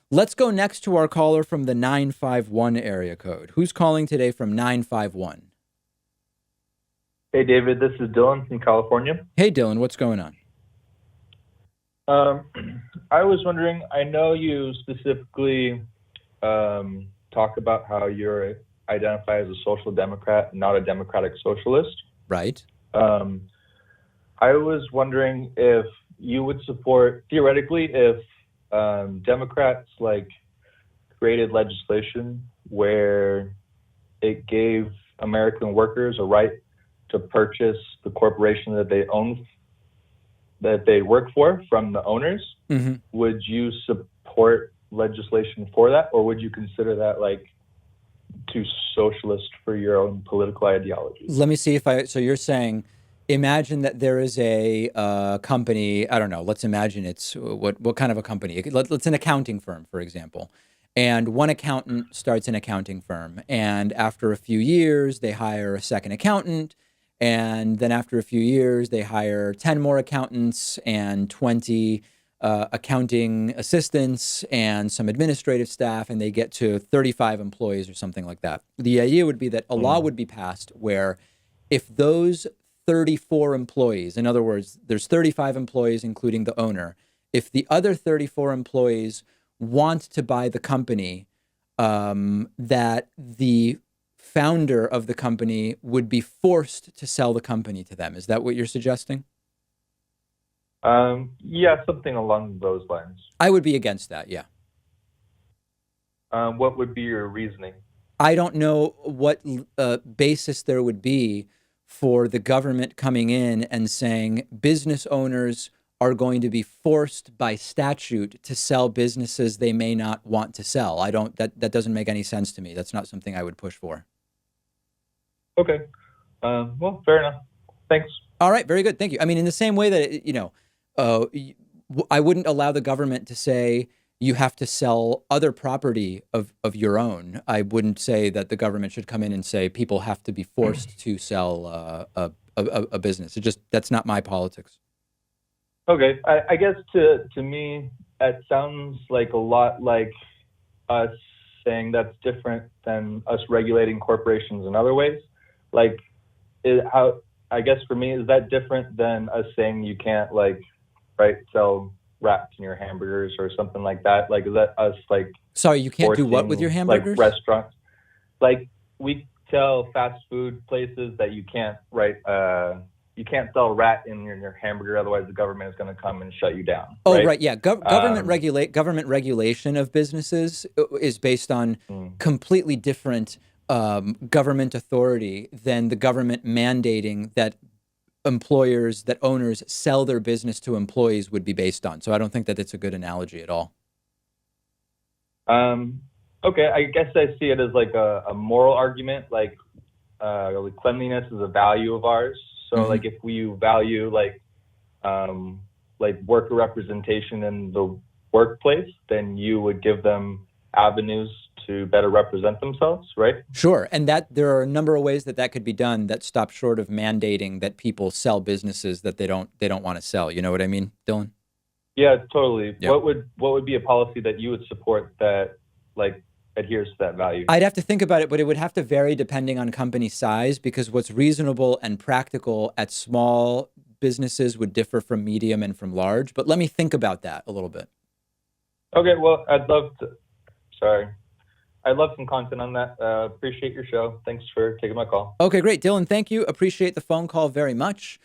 Let's go next to our caller from the 951 area code. Who's calling today from 951? Hey, David, this is Dylan from California. Hey, Dylan, what's going on? Um, I was wondering, I know you specifically talk about how you identify as a social democrat, not a democratic socialist. Right. Um, I was wondering if you would support, theoretically, if Democrats created legislation where it gave American workers a right to purchase the corporation that they own, that they work for, from the owners. Mm-hmm. Would you support legislation for that, or would you consider that too socialist for your own political ideology? Let me see if so you're saying, imagine that there is a company, I don't know, let's imagine it's what kind of a company? Let's an accounting firm, for example. And one accountant starts an accounting firm. And after a few years, they hire a second accountant. And then after a few years, they hire 10 more accountants and 20 accounting assistants and some administrative staff, and they get to 35 employees or something like that. The idea would be that a law would be passed where if those 34 employees, in other words, there's 35 employees, including the owner, if the other 34 employees want to buy the company, that the founder of the company would be forced to sell the company to them. Is that what you're suggesting? Yeah, something along those lines. I would be against that, yeah. What would be your reasoning? I don't know what basis there would be for the government coming in and saying business owners are going to be forced by statute to sell businesses they may not want to sell. That doesn't make any sense to me. That's not something I would push for. Okay. Well, fair enough. Thanks. All right, very good. Thank you. I mean, in the same way that, I wouldn't allow the government to say you have to sell other property of your own. I wouldn't say that the government should come in and say people have to be forced to sell a business. That's not my politics. Okay. I guess to me, that sounds like a lot like us saying that's different than us regulating corporations in other ways. I guess for me, is that different than us saying you can't sell wraps in your hamburgers or something like that? Is that us Sorry, you can't do what with your hamburgers? Restaurants? We tell fast food places that you can't you can't sell rat in your hamburger, otherwise the government is going to come and shut you down. Oh, right, yeah. Government regulation of businesses is based on completely different government authority than the government mandating that owners sell their business to employees would be based on. So I don't think that it's a good analogy at all. Okay, I guess I see it as a moral argument, cleanliness is a value of ours. So if we value worker representation in the workplace, then you would give them avenues to better represent themselves, right? Sure, and that there are a number of ways that could be done that stop short of mandating that people sell businesses that they don't want to sell. You know what I mean, Dylan? Yeah, totally. Yep. What would be a policy that you would support that adheres to that value? I'd have to think about it, but it would have to vary depending on company size, because what's reasonable and practical at small businesses would differ from medium and from large. But let me think about that a little bit. Okay, well, I'd love some content on that. Appreciate your show. Thanks for taking my call. Okay, great. Dylan, thank you. Appreciate the phone call very much.